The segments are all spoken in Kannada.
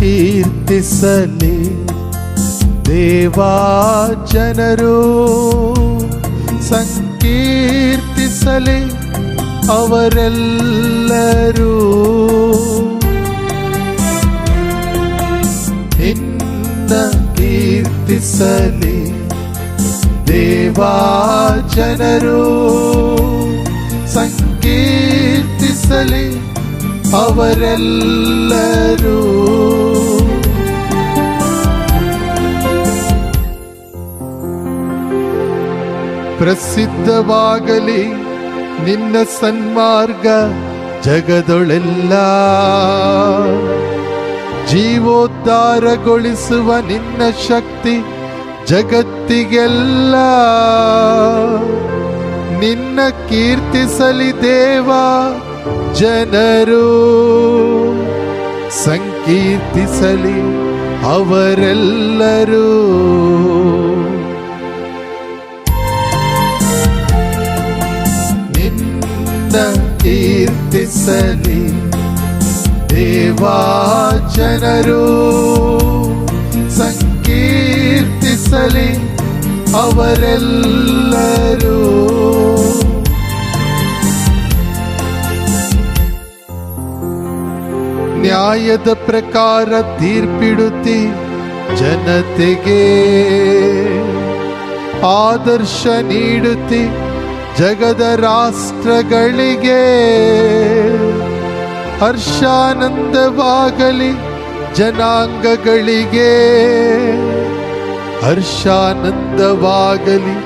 ಕೀರ್ತಿಸಲಿ ದೇವಾ ಜನರು, ಸಂಕೀರ್ತಿಸಲಿ ಅವರೆಲ್ಲರೂ. ನಿನ್ನ ಕೀರ್ತಿಸಲಿ ದೇವಾ ಜನರು, ಸಂಕೀರ್ತಿಸಲಿ ಅವರೆಲ್ಲರೂ. ಪ್ರಸಿದ್ಧವಾಗಲಿ ನಿನ್ನ ಸನ್ಮಾರ್ಗ ಜಗದೊಳೆಲ್ಲ, ಜೀವೋದ್ಧಾರಗೊಳಿಸುವ ನಿನ್ನ ಶಕ್ತಿ ಜಗತ್ತಿಗೆಲ್ಲ. ನಿನ್ನ ಕೀರ್ತಿಸಲಿ ದೇವಾ ಜನರು, ಸಂಕೀರ್ತಿಸಲಿ ಅವರೆಲ್ಲರೂ. ನಿನ್ನ ಕೀರ್ತಿಸಲಿ ದೇವಾ ಜನರು, ಸಂಕೀರ್ತಿಸಲಿ ಅವರೆಲ್ಲರೂ. ನ್ಯಾಯದ ಪ್ರಕಾರ ತೀರ್ಪಿಡುತ್ತಿ ಜನತೆಗೆ, ಆದರ್ಶ ನೀಡುತ್ತಿ ಜಗದ ರಾಷ್ಟ್ರಗಳಿಗೆ. ಹರ್ಷಾನಂದವಾಗಲಿ ಜನಾಂಗಗಳಿಗೆ, ಹರ್ಷಾನಂದವಾಗಲಿ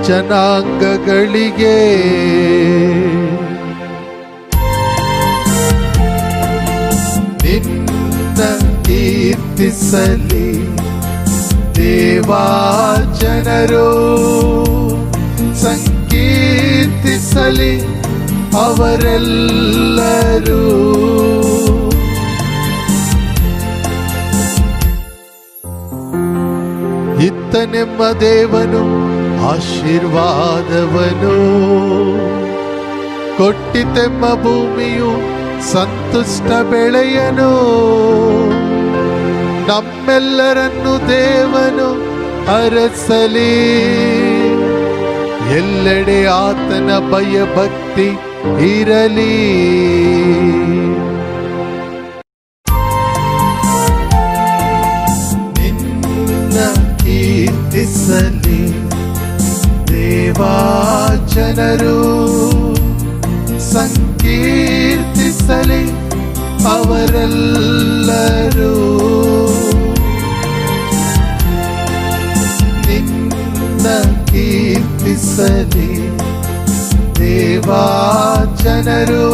ಜನಾಂಗಗಳಿಗೆ. ನಿನ್ನ ಕೀರ್ತಿಸಲಿ ದೇವಾ ಜನರು, ಸಂಕೀರ್ತಿಸಲಿ ಅವರೆಲ್ಲರೂ. ಇತ್ತನೆಂಬ ದೇವನು ಆಶೀರ್ವಾದವನು, ಕೊಟ್ಟಿತೆಂಬ ಭೂಮಿಯು ಸಂತುಷ್ಟ ಬೆಳೆಯನು. ನಮ್ಮೆಲ್ಲರನ್ನು ದೇವನು ಅರಸಲಿ, ಎಲ್ಲೆಡೆ ಆತನ ಭಯಭಕ್ತಿ ಇರಲಿ. ನಿನ್ನ ಕೀರ್ತಿಸಲಿ ದೇವಾ ಜನರು, ಸಂಕೀರ್ತಿಸಲಿ ಅವರೆಲ್ಲರೂ. ನಿನ್ನ ಕೀರ್ತಿಸಲಿ ದೇವಾ ಜನರು,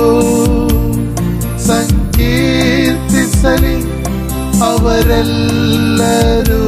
ಸಂಕೀರ್ತಿಸಲಿ ಅವರೆಲ್ಲರೂ.